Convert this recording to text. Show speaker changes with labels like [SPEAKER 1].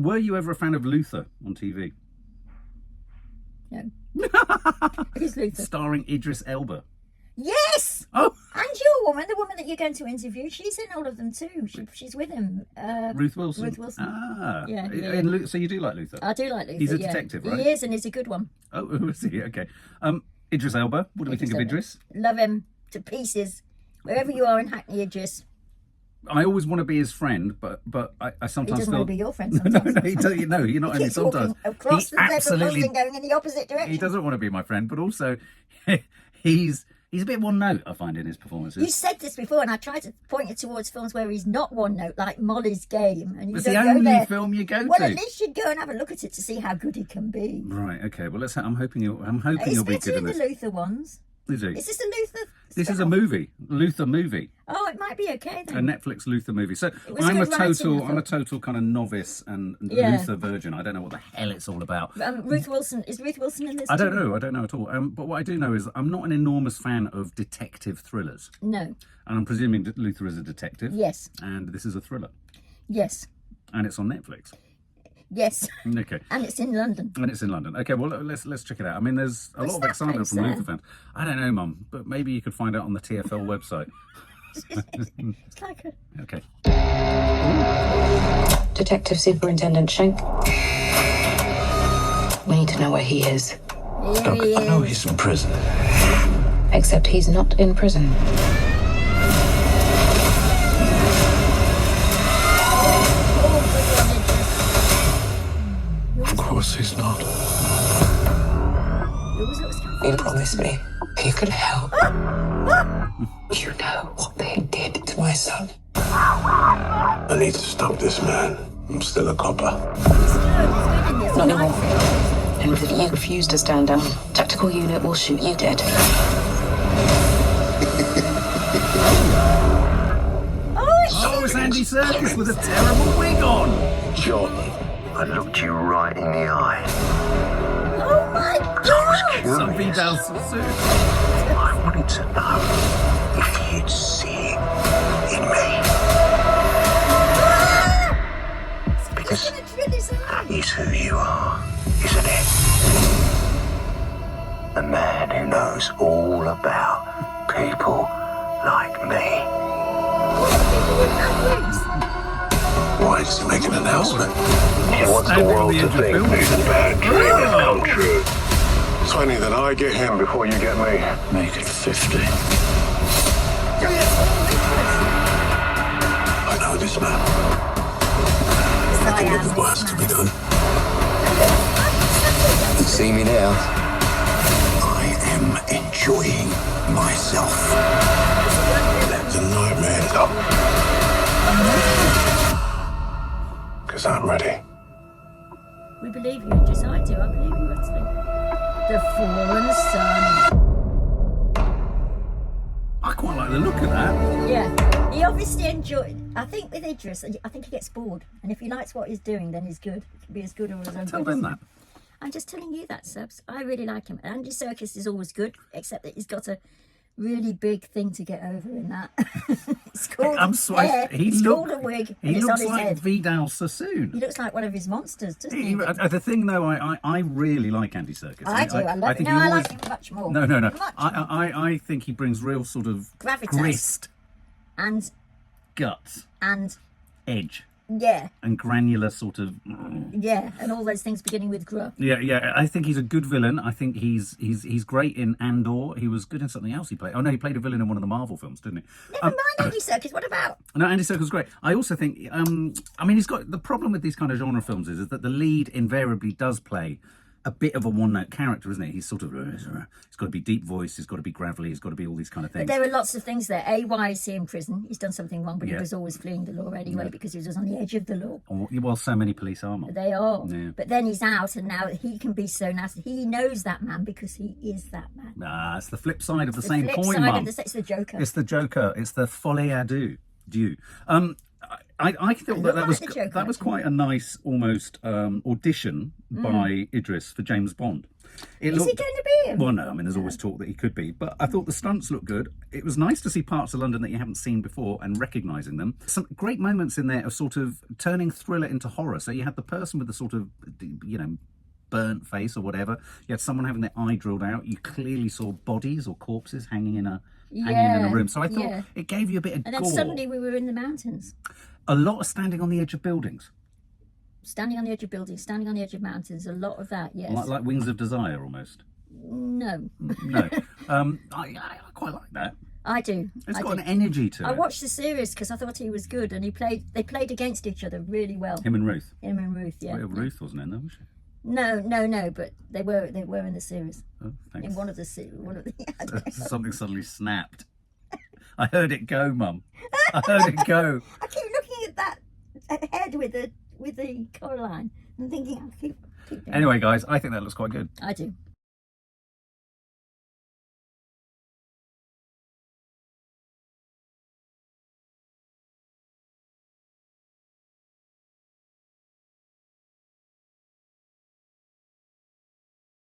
[SPEAKER 1] Were you ever a fan of Luther on TV?
[SPEAKER 2] No. Who's Luther?
[SPEAKER 1] Starring Idris Elba.
[SPEAKER 2] Yes!
[SPEAKER 1] Oh!
[SPEAKER 2] And your woman, the woman that you're going to interview, she's in all of them too. She's with him.
[SPEAKER 1] Ruth Wilson.
[SPEAKER 2] Ruth Wilson.
[SPEAKER 1] Ah.
[SPEAKER 2] Yeah.
[SPEAKER 1] So you do like Luther?
[SPEAKER 2] I do like Luther.
[SPEAKER 1] He's a detective, right?
[SPEAKER 2] He is, and he's a good one.
[SPEAKER 1] Oh, is he? Okay. Idris Elba. What do we think of Idris?
[SPEAKER 2] Love him to pieces. Wherever you are in Hackney, Idris.
[SPEAKER 1] I always want to be his friend, but I sometimes
[SPEAKER 2] he doesn't
[SPEAKER 1] feel...
[SPEAKER 2] want to be your friend sometimes.
[SPEAKER 1] No, you're not only sometimes.
[SPEAKER 2] Across the absolutely going in the opposite direction.
[SPEAKER 1] He doesn't want to be my friend, but also he's a bit one note, I find, in his performances.
[SPEAKER 2] You said this before, and I tried to point you towards films where he's not one note, like Molly's Game. And
[SPEAKER 1] it's the only film you go to.
[SPEAKER 2] Well, at least you'd go and have a look at it to see how good he can be.
[SPEAKER 1] Right. Okay. Well, I'm hoping you'll be good in this.
[SPEAKER 2] He's better in the Luther ones.
[SPEAKER 1] Is he?
[SPEAKER 2] Is this a Luther?
[SPEAKER 1] This is a movie, Luther movie.
[SPEAKER 2] Oh, it might be okay then.
[SPEAKER 1] A Netflix Luther movie. So I'm a total kind of novice and Luther virgin. I don't know what the hell it's all about.
[SPEAKER 2] Ruth Wilson, is Ruth Wilson in this?
[SPEAKER 1] I don't know at all. But what I do know is I'm not an enormous fan of detective thrillers.
[SPEAKER 2] No.
[SPEAKER 1] And I'm presuming that Luther is a detective.
[SPEAKER 2] Yes.
[SPEAKER 1] And this is a thriller.
[SPEAKER 2] Yes.
[SPEAKER 1] And it's on Netflix.
[SPEAKER 2] Yes.
[SPEAKER 1] Okay.
[SPEAKER 2] And it's in London.
[SPEAKER 1] Okay, well, let's check it out. I mean, there's a lot of excitement from Luther fans. I don't know, Mum, but maybe you could find out on the TFL website.
[SPEAKER 2] It's like a...
[SPEAKER 1] Okay.
[SPEAKER 3] Detective Superintendent Schenk. We need to know where he is.
[SPEAKER 2] Look, I
[SPEAKER 4] know he's in prison.
[SPEAKER 3] Except he's not in prison.
[SPEAKER 4] Of course he's not.
[SPEAKER 3] You promised me you could help. You know what they did to my son.
[SPEAKER 4] I need to stop this man. I'm still a copper.
[SPEAKER 3] Not anymore. And if you refuse to stand down, tactical unit will shoot you dead.
[SPEAKER 1] Oh, it's Andy Serkis with a terrible wig on.
[SPEAKER 5] John, I looked you right in the eye.
[SPEAKER 2] Oh my God!
[SPEAKER 1] Something else soon.
[SPEAKER 5] I wanted to know if you'd see in me. Because that is who you are, isn't it? A man who knows all about people like me.
[SPEAKER 4] Why does he make an announcement?
[SPEAKER 5] He wants the world to think these bad dreams come true.
[SPEAKER 4] 20 that I get him before you get me.
[SPEAKER 5] Make it 50.
[SPEAKER 4] I know this man. I can do the worst to be done.
[SPEAKER 5] You see me now?
[SPEAKER 4] I am enjoying myself. Let the nightmare come. Because I'm ready.
[SPEAKER 2] We believe you, just I do. I believe you utterly. The Fallen Sun.
[SPEAKER 1] I quite like the look of that.
[SPEAKER 2] Yeah, he obviously enjoyed. I think with Idris, I think he gets bored, and if he likes what he's doing, then he's good. He can be as good or as ungood.
[SPEAKER 1] Tell them that.
[SPEAKER 2] I'm just telling you that, Subs. I really like him. Andy Serkis is always good, except that he's got a really big thing to get over in that. It's called hair. It's called a wig.
[SPEAKER 1] He
[SPEAKER 2] it's
[SPEAKER 1] looks
[SPEAKER 2] on his
[SPEAKER 1] like
[SPEAKER 2] head.
[SPEAKER 1] Vidal Sassoon.
[SPEAKER 2] He looks like one of his monsters, doesn't he?
[SPEAKER 1] The thing, though, I really like Andy Serkis.
[SPEAKER 2] I do. I love him. No, I like him much more.
[SPEAKER 1] No.
[SPEAKER 2] Much more.
[SPEAKER 1] I think he brings real sort of
[SPEAKER 2] gravitas
[SPEAKER 1] grist
[SPEAKER 2] and
[SPEAKER 1] guts
[SPEAKER 2] and
[SPEAKER 1] edge.
[SPEAKER 2] Yeah.
[SPEAKER 1] And granular sort of...
[SPEAKER 2] Yeah, and all those things beginning with gruff.
[SPEAKER 1] Yeah. I think he's a good villain. I think he's great in Andor. He was good in something else he played. Oh, no, he played a villain in one of the Marvel films, didn't he?
[SPEAKER 2] Never mind Andy Serkis. What about?
[SPEAKER 1] No, Andy Serkis was great. I also think... I mean, he's got... The problem with these kind of genre films is that the lead invariably does play a bit of a one-note character, isn't it? He's sort of... He's got to be deep voice, he's got to be gravelly, he's got to be all these kind of things.
[SPEAKER 2] But there are lots of things there. Why is he in prison? He's done something wrong, but he was always fleeing the law anyway because he was on the edge of the law.
[SPEAKER 1] Well, so many police are.
[SPEAKER 2] They are.
[SPEAKER 1] Yeah.
[SPEAKER 2] But then he's out, and now he can be so nasty. He knows that man because he is that man.
[SPEAKER 1] Nah, it's the flip side of the same coin,
[SPEAKER 2] Mum. It's the Joker.
[SPEAKER 1] It's the Joker. It's the Sawalha-Adderleys. I thought that was quite a nice almost audition by Idris for James Bond. It
[SPEAKER 2] Is he going to be him?
[SPEAKER 1] Well, no, I mean, there's always talk that he could be, but I thought the stunts looked good. It was nice to see parts of London that you haven't seen before and recognising them. Some great moments in there of sort of turning thriller into horror. So you had the person with the sort of, you know, burnt face or whatever. You had someone having their eye drilled out. You clearly saw bodies or corpses hanging in a room. So I thought it gave you a bit of
[SPEAKER 2] And then
[SPEAKER 1] gore.
[SPEAKER 2] suddenly we were in the mountains.
[SPEAKER 1] A lot of standing on the edge of buildings.
[SPEAKER 2] Standing on the edge of buildings, standing on the edge of mountains, a lot of that, yes.
[SPEAKER 1] Like Wings of Desire, almost.
[SPEAKER 2] No.
[SPEAKER 1] No. I quite like that.
[SPEAKER 2] I do.
[SPEAKER 1] It's
[SPEAKER 2] I
[SPEAKER 1] got
[SPEAKER 2] do.
[SPEAKER 1] an energy to it.
[SPEAKER 2] I watched the series because I thought he was good, and they played against each other really well.
[SPEAKER 1] Him and Ruth.
[SPEAKER 2] Him and Ruth, yeah.
[SPEAKER 1] Well, Ruth wasn't in there, was she?
[SPEAKER 2] No, but they were in the series.
[SPEAKER 1] Oh, thanks.
[SPEAKER 2] In one of the
[SPEAKER 1] Something suddenly snapped. I heard it go, Mum. I heard it go.
[SPEAKER 2] I keep looking at that head with the collar line and thinking, I'll keep doing it.
[SPEAKER 1] Anyway, guys, I think that looks quite good.
[SPEAKER 2] I do.